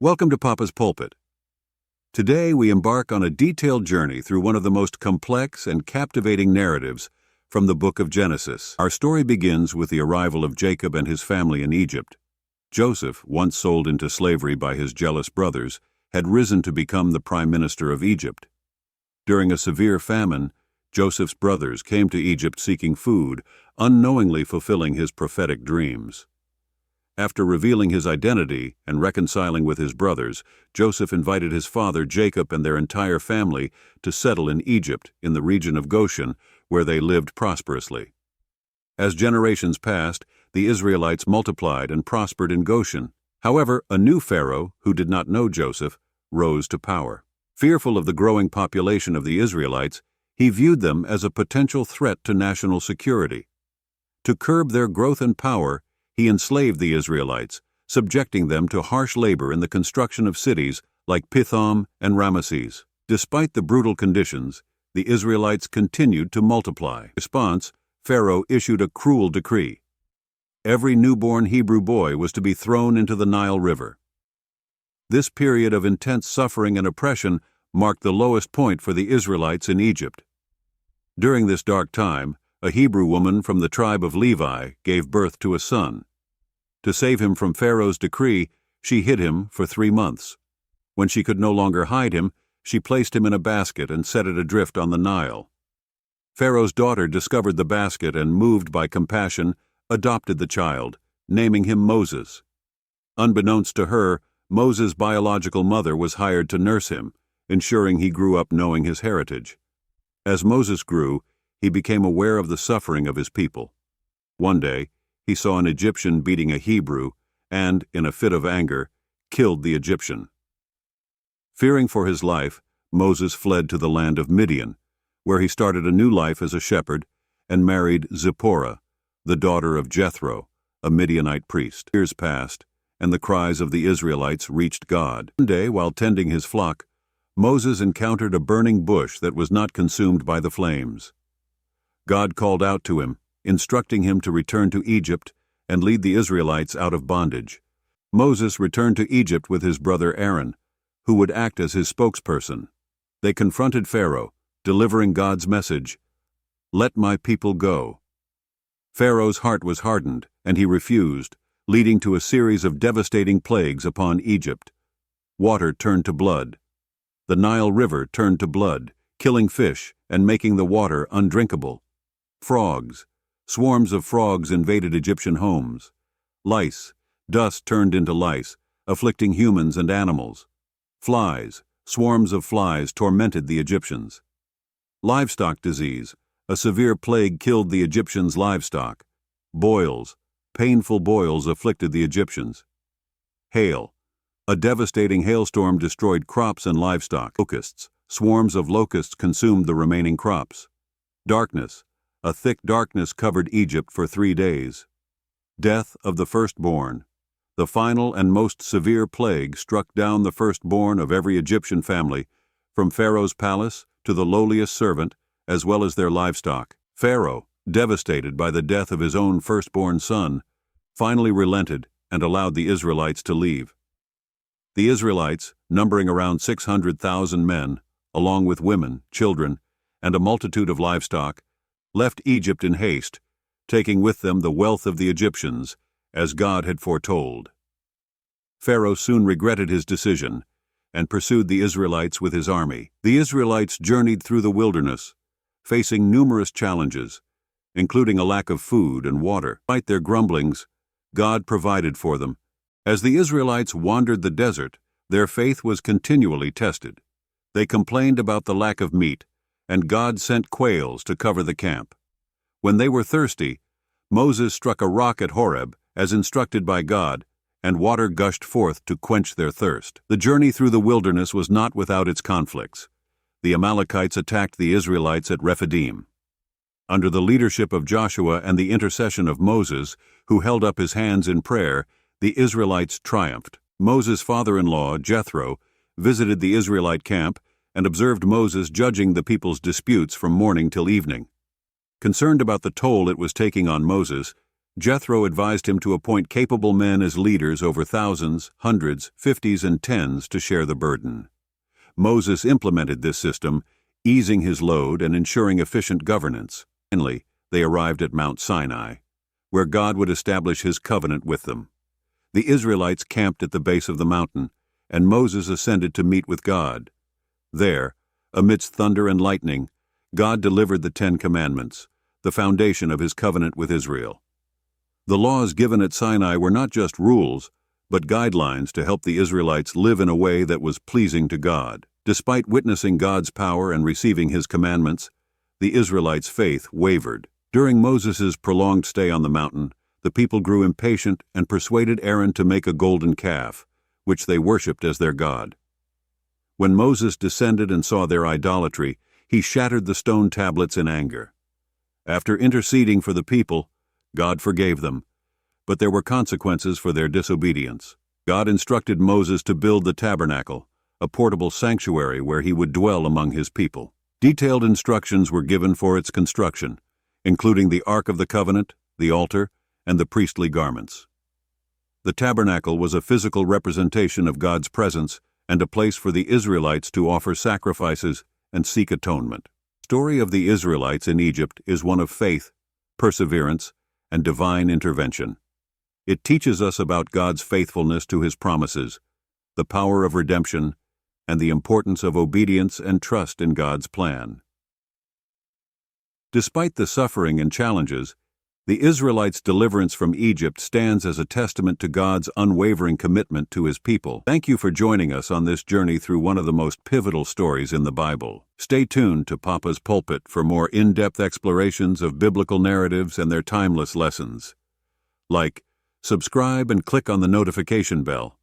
Welcome to Papa's Pulpit. Today we embark on a detailed journey through one of the most complex and captivating narratives from the book of Genesis. Our story begins with the arrival of Jacob and his family in Egypt. Joseph, once sold into slavery by his jealous brothers, had risen to become the prime minister of Egypt. During a severe famine, Joseph's brothers came to Egypt seeking food, unknowingly fulfilling his prophetic dreams. After revealing his identity and reconciling with his brothers, Joseph invited his father Jacob and their entire family to settle in Egypt, in the region of Goshen, where they lived prosperously. As generations passed, the Israelites multiplied and prospered in Goshen. However, a new Pharaoh, who did not know Joseph, rose to power. Fearful of the growing population of the Israelites, he viewed them as a potential threat to national security. To curb their growth and power, he enslaved the Israelites, subjecting them to harsh labor in the construction of cities like Pithom and Ramesses. Despite the brutal conditions, the Israelites continued to multiply. In response, Pharaoh issued a cruel decree. Every newborn Hebrew boy was to be thrown into the Nile River. This period of intense suffering and oppression marked the lowest point for the Israelites in Egypt. During this dark time, a Hebrew woman from the tribe of Levi gave birth to a son. To save him from Pharaoh's decree, she hid him for 3 months. When she could no longer hide him, she placed him in a basket and set it adrift on the Nile. Pharaoh's daughter discovered the basket and, moved by compassion, adopted the child, naming him Moses. Unbeknownst to her, Moses' biological mother was hired to nurse him, ensuring he grew up knowing his heritage. As Moses grew, he became aware of the suffering of his people. One day, he saw an Egyptian beating a Hebrew and, in a fit of anger, killed the Egyptian. Fearing for his life, Moses fled to the land of Midian, where he started a new life as a shepherd and married Zipporah, the daughter of Jethro, a Midianite priest. Years passed, and the cries of the Israelites reached God. One day, while tending his flock, Moses encountered a burning bush that was not consumed by the flames. God called out to him, instructing him to return to Egypt and lead the Israelites out of bondage. Moses returned to Egypt with his brother Aaron, who would act as his spokesperson. They confronted Pharaoh, delivering God's message, "Let my people go." Pharaoh's heart was hardened, and he refused, leading to a series of devastating plagues upon Egypt. Water turned to blood. The Nile River turned to blood, killing fish and making the water undrinkable. Swarms of frogs invaded Egyptian homes. Lice, dust turned into lice, afflicting humans and animals. Swarms of flies tormented the Egyptians. Livestock disease, a severe plague killed the Egyptians' livestock. Painful boils afflicted the Egyptians. Hail, a devastating hailstorm destroyed crops and livestock. Locusts, swarms of locusts consumed the remaining crops. Darkness, a thick darkness covered Egypt for 3 days. Death of the firstborn. The final and most severe plague struck down the firstborn of every Egyptian family, from Pharaoh's palace to the lowliest servant, as well as their livestock. Pharaoh, devastated by the death of his own firstborn son, finally relented and allowed the Israelites to leave. The Israelites, numbering around 600,000 men, along with women, children, and a multitude of livestock, left Egypt in haste, taking with them the wealth of the Egyptians, as God had foretold. Pharaoh soon regretted his decision and pursued the Israelites with his army. The Israelites journeyed through the wilderness, facing numerous challenges, including a lack of food and water. Despite their grumblings, God provided for them. As the Israelites wandered the desert, their faith was continually tested. They complained about the lack of meat, and God sent quails to cover the camp. When they were thirsty, Moses struck a rock at Horeb, as instructed by God, and water gushed forth to quench their thirst. The journey through the wilderness was not without its conflicts. The Amalekites attacked the Israelites at Rephidim. Under the leadership of Joshua and the intercession of Moses, who held up his hands in prayer, the Israelites triumphed. Moses' father-in-law, Jethro, visited the Israelite camp and observed Moses judging the people's disputes from morning till evening. Concerned about the toll it was taking on Moses, Jethro advised him to appoint capable men as leaders over thousands, hundreds, fifties, and tens to share the burden. Moses implemented this system, easing his load and ensuring efficient governance. Finally, they arrived at Mount Sinai, where God would establish his covenant with them. The Israelites camped at the base of the mountain, and Moses ascended to meet with God. There, amidst thunder and lightning, God delivered the 10 Commandments, the foundation of his covenant with Israel. The laws given at Sinai were not just rules, but guidelines to help the Israelites live in a way that was pleasing to God. Despite witnessing God's power and receiving his commandments, the Israelites' faith wavered. During Moses' prolonged stay on the mountain, the people grew impatient and persuaded Aaron to make a golden calf, which they worshipped as their god. When Moses descended and saw their idolatry, he shattered the stone tablets in anger. After interceding for the people, God forgave them, but there were consequences for their disobedience. God instructed Moses to build the tabernacle, a portable sanctuary where he would dwell among his people. Detailed instructions were given for its construction, including the Ark of the Covenant, the altar, and the priestly garments. The tabernacle was a physical representation of God's presence and a place for the Israelites to offer sacrifices and seek atonement. The story of the Israelites in Egypt is one of faith, perseverance, and divine intervention. It teaches us about God's faithfulness to his promises, the power of redemption, and the importance of obedience and trust in God's plan. Despite the suffering and challenges, the Israelites' deliverance from Egypt stands as a testament to God's unwavering commitment to his people. Thank you for joining us on this journey through one of the most pivotal stories in the Bible. Stay tuned to Papa's Pulpit for more in-depth explorations of biblical narratives and their timeless lessons. Like, subscribe, and click on the notification bell